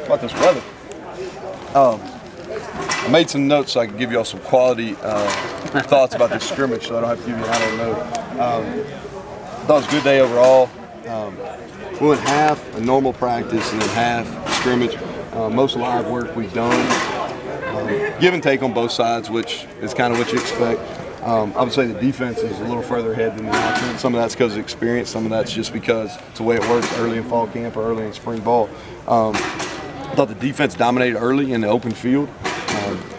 about this weather. I made some notes so I could give y'all some quality thoughts about this scrimmage, so I don't have to give you I don't know. I thought it was a good day overall. We went half a normal practice and then half scrimmage. Most live work we've done. Give and take on both sides, which is kind of what you expect. I would say the defense is a little further ahead than the offense. Some of that's because of experience. Some of that's just because it's the way it works early in fall camp or early in spring ball. I thought the defense dominated early in the open field.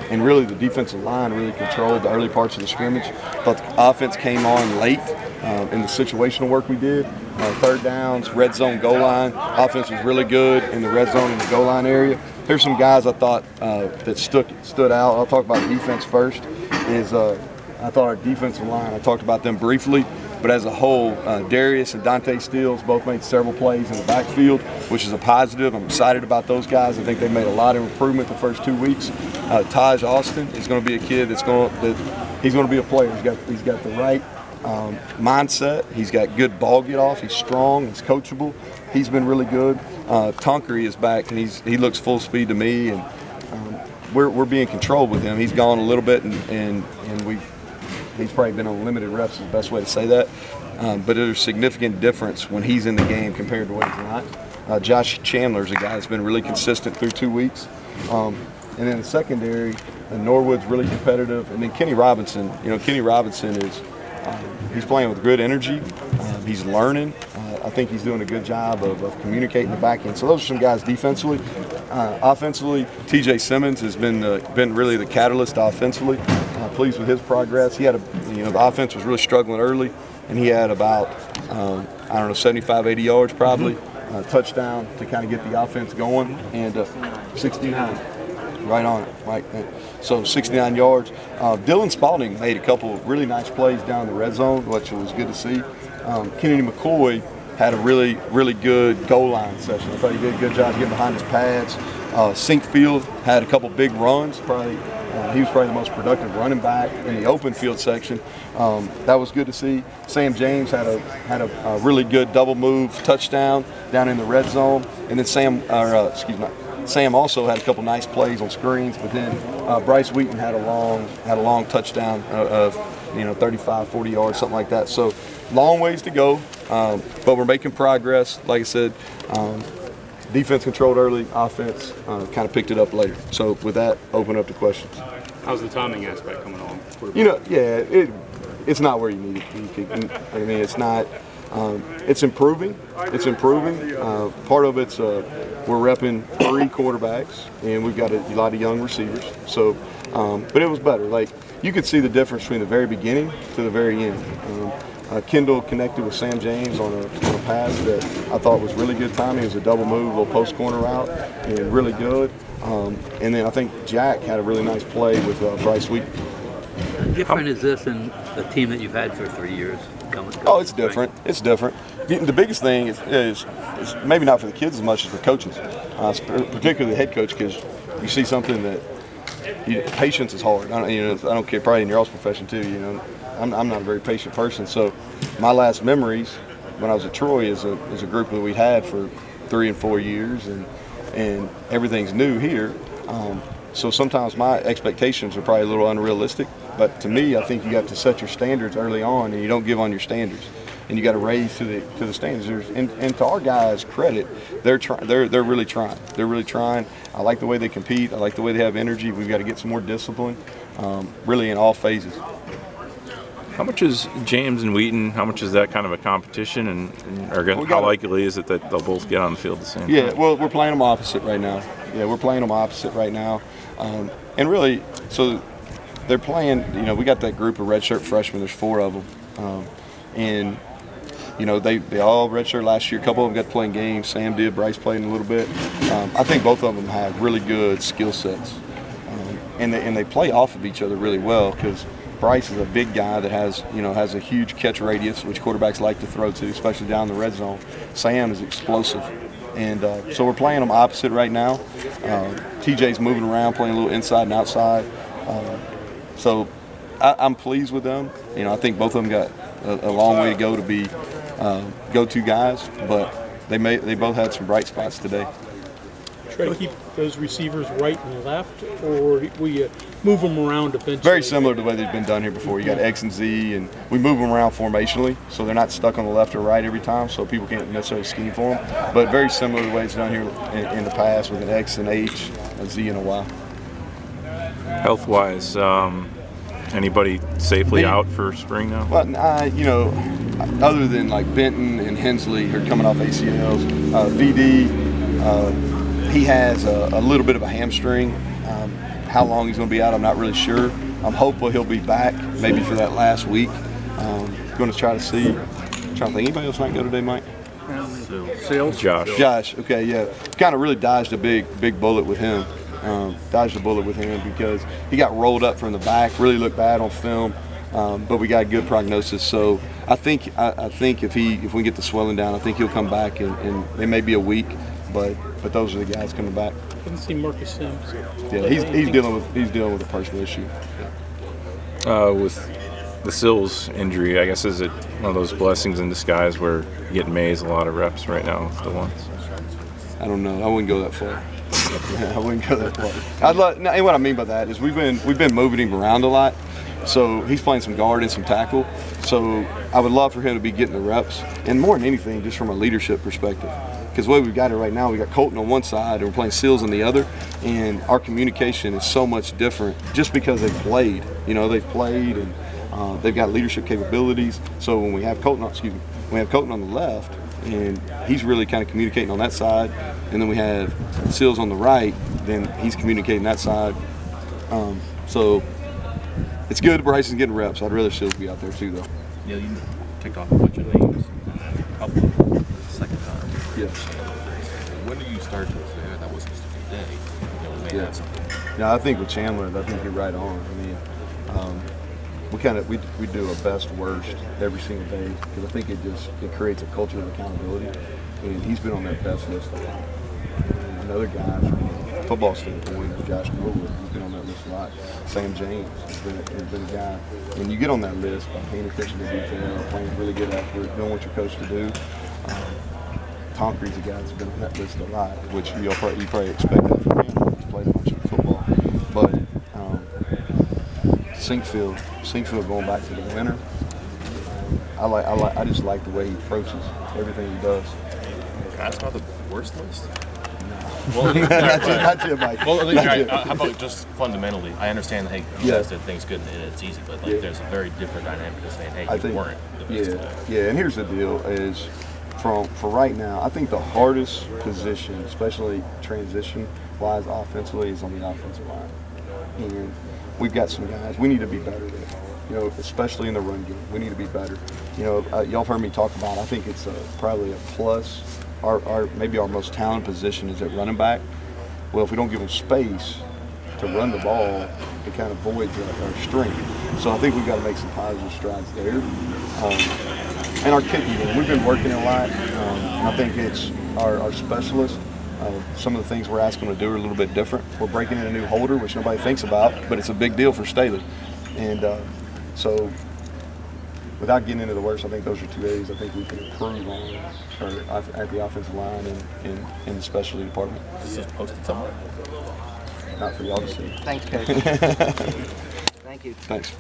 And really the defensive line really controlled the early parts of the scrimmage. I thought the offense came on late in the situational work we did. Third downs, red zone, goal line. Offense was really good in the red zone and the goal line area. Here's some guys I thought that stood out. I'll talk about the defense first. I thought our defensive line, I talked about them briefly, but as a whole, Darius and Dante Steele both made several plays in the backfield, which is a positive. I'm excited about those guys. I think they made a lot of improvement the first 2 weeks. Taj Austin is going to be a kid he's going to be a player. He's got the right mindset. He's got good ball get off. He's strong. He's coachable. He's been really good. Tonkery is back, and he looks full speed to me, and we're being controlled with him. He's gone a little bit, and he's probably been on limited reps is the best way to say that. But there's a significant difference when he's in the game compared to when he's not. Josh Chandler's a guy that's been really consistent through 2 weeks. And then the secondary, Norwood's really competitive. And then Kenny Robinson, Kenny Robinson he's playing with good energy. He's learning. I think he's doing a good job of communicating the back end. So those are some guys defensively. Offensively, TJ Simmons has been really the catalyst offensively. Pleased with his progress. He had the offense was really struggling early, and he had about 75, 80 yards probably, touchdown to kind of get the offense going, and 69, right on it, right. So 69 yards. Dylan Spalding made a couple really nice plays down in the red zone, which was good to see. Kennedy McCoy had a really, really good goal line session. I thought he did a good job getting behind his pads. Sinkfield had a couple big runs. He was probably the most productive running back in the open field section. That was good to see. Sam James had a really good double move touchdown down in the red zone, and then Sam also had a couple nice plays on screens. But then Bryce Wheaton had a long touchdown of 35, 40 yards, something like that. So long ways to go, but we're making progress. Like I said, defense controlled early, offense kind of picked it up later. So with that, open up to questions. How's the timing aspect coming on? It's not where you need it. I mean, it's not. It's improving. It's improving. Part of it's we're repping 3 quarterbacks, and we've got a lot of young receivers. So, but it was better. Like you could see the difference between the very beginning to the very end. Kendall connected with Sam James on a pass that I thought was really good timing. It was a double move, little post corner route, and really good. And then I think Jack had a really nice play with Bryce Wheaton. How different is this in the team that you've had for 3 years? Oh, it's different. It's different. The biggest thing is maybe not for the kids as much as for coaches, particularly the head coach, because you see something that patience is hard. I don't care. Probably in your all's profession too. I'm not a very patient person. So my last memories when I was at Troy is a group that we had for 3 and 4 years, and everything's new here. So sometimes my expectations are probably a little unrealistic. But to me, I think you got to set your standards early on, and you don't give on your standards, and you got to raise to the standards. And to our guys' credit, they're really trying. They're really trying. I like the way they compete. I like the way they have energy. We've got to get some more discipline, really in all phases. How much is James and Wheaton? How much is that kind of a competition, and how likely is it that they'll both get on the field the same time? Yeah, well, we're playing them opposite right now. And really, so they're playing. We got that group of redshirt freshmen. There's 4 of them, and they all redshirt last year. A couple of them got playing games. Sam did. Bryce played a little bit. I think both of them have really good skill sets, and they play off of each other really well because Bryce is a big guy that has a huge catch radius, which quarterbacks like to throw to, especially down the red zone. Sam is explosive, and so we're playing them opposite right now. TJ's moving around, playing a little inside and outside. So I'm pleased with them. I think both of them got a long way to go to be go-to guys, but they both had some bright spots today. try to keep those receivers right and left, or will you move them around eventually? Very similar to the way they've been done here before. You got X and Z, and we move them around formationally, so they're not stuck on the left or right every time, so people can't necessarily scheme for them. But very similar to the way it's done here in the past with an X and H, a Z and a Y. Health-wise, anybody safely out for spring now? Well, you know, other than like Benton and Hensley who are coming off ACLs, VD, he has a little bit of a hamstring. How long he's going to be out, I'm not really sure. I'm hopeful he'll be back maybe for that last week. Going to try to see. Trying to think, anybody else might go today, Mike? Sales? Josh, okay, yeah. Kind of really dodged a big bullet with him. Dodged a bullet with him because he got rolled up from the back, really looked bad on film, but we got a good prognosis. So I think if we get the swelling down, I think he'll come back, and it may be a week, but those are the guys coming back. I didn't see Marcus Sims. Yeah, he's dealing with a personal issue. With the Sills injury, I guess, is it one of those blessings in disguise where you get Mays a lot of reps right now with the ones? I don't know. I wouldn't go that far. I wouldn't go that far. And what I mean by that is we've been moving him around a lot, so he's playing some guard and some tackle. So I would love for him to be getting the reps, and more than anything, just from a leadership perspective. Because the way we've got it right now, we got Colton on one side and we're playing Sills on the other, and our communication is so much different just because they've played. You know, they've played and they've got leadership capabilities. So when we have Colton, on the left, and he's really kind of communicating on that side, and then we have Sills on the right, then he's communicating that side. So it's good Bryson's getting reps. I'd rather Sills be out there too, though. Neal, you ticked off a bunch of names. Second time. Yes. When do you start to say that wasn't just a good day? You know, we may have something. Yeah, I think with Chandler, I think you're right on. I mean, we do a best worst every single day because I think it creates a culture of accountability, and he's been on that best list a lot. And another guy from a football standpoint, Josh Norwood, he's been on that list a lot. Sam James has been a guy. When you get on that list by paying attention to detail, playing really good effort, knowing what you're coached to do. Tonkery's a guy that's been on that list a lot, which you probably expect that from him. He's played a bunch of football, but Sinkfield going back to the winter. I just like the way he approaches everything he does. Can I ask about the worst list? Well, not you, Mike. Well, how about just fundamentally? I understand, hey, you guys did things good and it's easy, but like there's a very different dynamic to saying, hey, you weren't the best today. Yeah, and here's the deal is, for right now, I think the hardest position, especially transition-wise offensively, is on the offensive line. And we've got some guys. We need to be better there. You know, especially in the run game, we need to be better. You know, y'all have heard me talk about. I think it's probably a plus. Maybe our most talented position is at running back. Well, if we don't give them space to run the ball, it kind of voids our strength. So I think we've got to make some positive strides there. And our kicking game, we've been working a lot. I think it's our specialists. Some of the things we're asking them to do are a little bit different. We're breaking in a new holder, which nobody thinks about, but it's a big deal for Staley. And so without getting into the worst, I think those are 2 areas I think we can improve on at the offensive line and in the specialty department. Is this posted somewhere? Not for y'all to see. Thanks, Coach. Thank you. Thanks.